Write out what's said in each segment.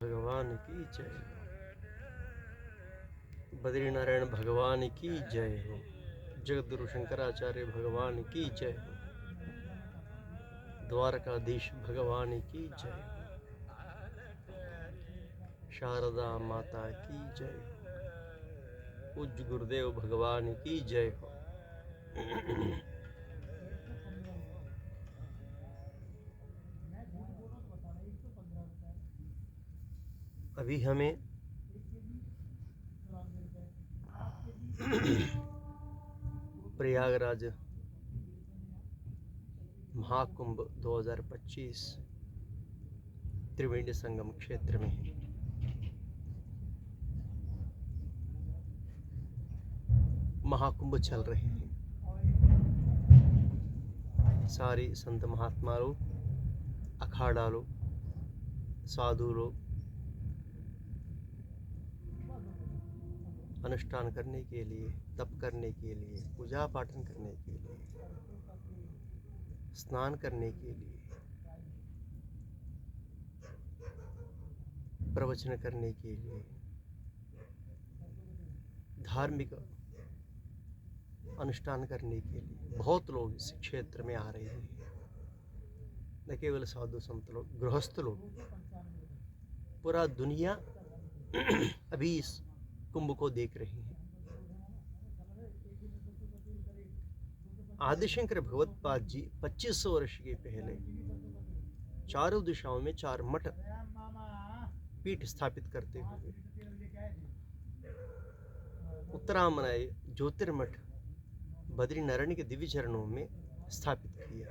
भगवान की जय हो। बद्रीनारायण भगवान की जय हो। जगद्गुरु शंकराचार्य भगवान की जय हो। द्वारकाधीश भगवान की जय हो। शारदा माता की जय हो। पूज्य गुरुदेव भगवान की जय हो। अभी हमें प्रयागराज महाकुंभ 2025 त्रिवेणी संगम क्षेत्र में महाकुंभ चल रहे हैं। सारी संत महात्मा लोग, अखाड़ा लोग, साधु लोग अनुष्ठान करने के लिए, तप करने के लिए, पूजा पाठन करने के लिए, स्नान करने के लिए, प्रवचन करने के लिए, धार्मिक अनुष्ठान करने के लिए बहुत लोग इस क्षेत्र में आ रहे हैं। न केवल साधु संत लोग, गृहस्थ लोग, पूरा दुनिया अभी इस कुंभ को देख रही है। आदिशंकर भगवत्पाद जी 2500 वर्ष के पहले चारों दिशाओं में 4 मठ पीठ स्थापित करते हुए उत्तरामनाय ज्योतिर्मठ बद्रीनारायण के दिव्य चरणों में स्थापित किया।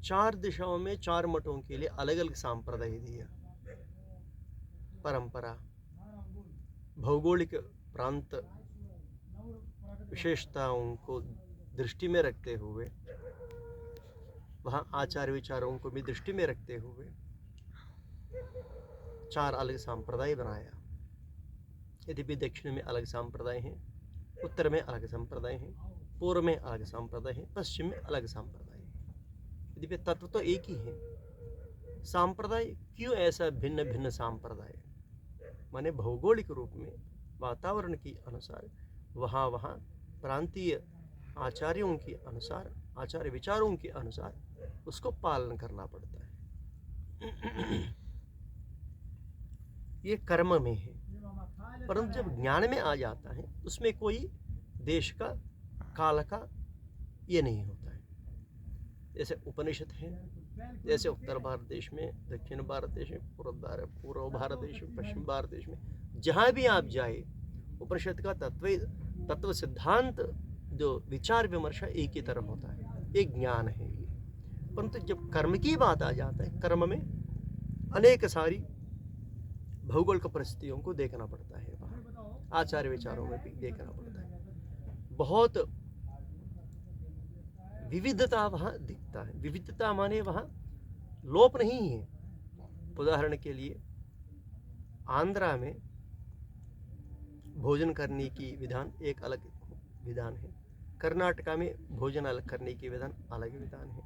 4 दिशाओं में 4 मठों के लिए अलग अलग सांप्रदाय दिया। परंपरा, भौगोलिक प्रांत विशेषताओं को दृष्टि में रखते हुए, वहाँ आचार विचारों को भी दृष्टि में रखते हुए 4 अलग संप्रदाय बनाया। यद्यपि दक्षिण में अलग संप्रदाय हैं, उत्तर में अलग संप्रदाय हैं, पूर्व में अलग संप्रदाय हैं, पश्चिम में अलग संप्रदाय हैं। यद्यपि तत्व तो एक ही है। संप्रदाय क्यों ऐसा भिन्न भिन्न संप्रदाय? माने भौगोलिक रूप में वातावरण के अनुसार वहाँ प्रांतीय आचार्यों के अनुसार, आचार्य विचारों के अनुसार उसको पालन करना पड़ता है। ये कर्म में है, परंतु जब ज्ञान में आ जाता है उसमें कोई देश का, काल का ये नहीं होता है। जैसे उपनिषद है, जैसे उत्तर भारत देश में, दक्षिण भारत देश में, पूर्व भारत देश में, पश्चिम भारत देश में, जहाँ भी आप जाए उपनिषद का तत्व सिद्धांत जो विचार विमर्श एक ही तरफ होता है, एक ज्ञान है ये। परंतु जब कर्म की बात आ जाता है, कर्म में अनेक सारी भौगोलिक परिस्थितियों को देखना पड़ता है, वहाँ आचार्य विचारों में भी देखना पड़ता है। बहुत विविधता वहाँ दिखता है। विविधता माने वहाँ लोप नहीं है। उदाहरण के लिए आंध्रा में भोजन करने की विधान एक अलग विधान है, कर्नाटका में भोजन अलग करने की विधान अलग विधान है,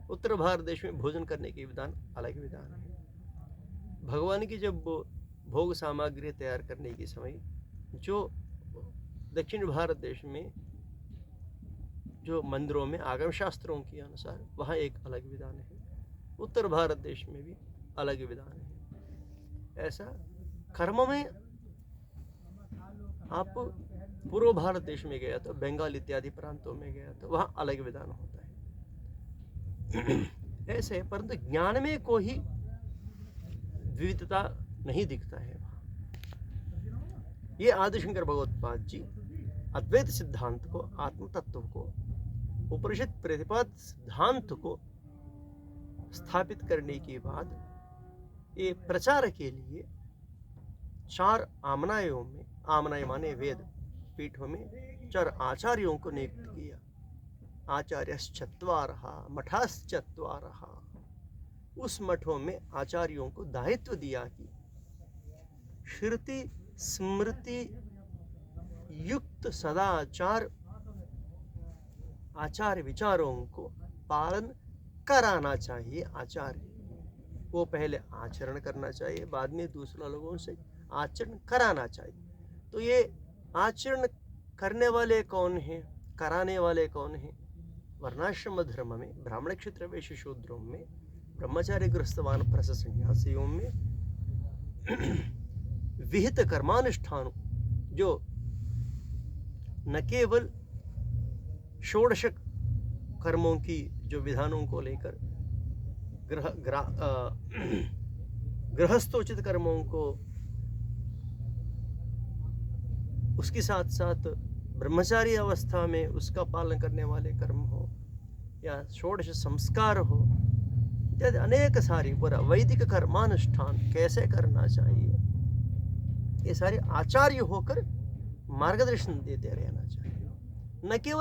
उत्तर भारत देश में भोजन करने की विधान अलग विधान है। भगवान की जब भोग सामग्री तैयार करने के समय जो दक्षिण भारत देश में जो मंदिरों में आगम शास्त्रों के अनुसार वहाँ एक अलग विधान है, उत्तर भारत देश में भी अलग विधान है। ऐसा कर्म में आप पूर्व भारत देश में गया तो, बंगाल इत्यादि प्रांतों में गया तो वहाँ अलग विधान होता है। ऐसे परंतु ज्ञान में कोई विविधता नहीं दिखता है वहाँ। ये आदिशंकर भगवत्पाद जी अद्वैत सिद्धांत को, आत्म तत्व को, उपनिषद प्रतिपाद सिद्धांत को स्थापित करने के बाद ये प्रचार के लिए 4 आमनायों में, आमनाय माने वेद पीठों में 4 आचार्यों को नियुक्त किया। आचार्यश्चत्वारः मठाश्चत्वारः। उस मठों में आचार्यों को दायित्व दिया कि श्रुति स्मृति युक्त सदाचार आचार्य विचारों को पालन कराना चाहिए आचार्य। वो पहले आचरण करना चाहिए, बाद में दूसरा लोगों से आचरण कराना चाहिए। तो ये आचरण करने वाले कौन हैं, कराने वाले कौन हैं? वर्णाश्रम धर्म में, ब्राह्मण क्षत्रिय वैश्य शूद्रों में, ब्रह्मचारी गृहस्थ वानप्रस्थ संन्यासियों में विहित कर्मानुष्ठान, जो न केवल षोडश कर्मों की जो विधानों को लेकर गृहस्थोचित कर्मों को, उसके साथ साथ ब्रह्मचारी अवस्था में उसका पालन करने वाले कर्म हो, या षोडश संस्कार हो, इत्यादि अनेक सारी पूरा वैदिक कर्मानुष्ठान कैसे करना चाहिए, ये सारे आचार्य होकर मार्गदर्शन देते रहना चाहिए। न केवल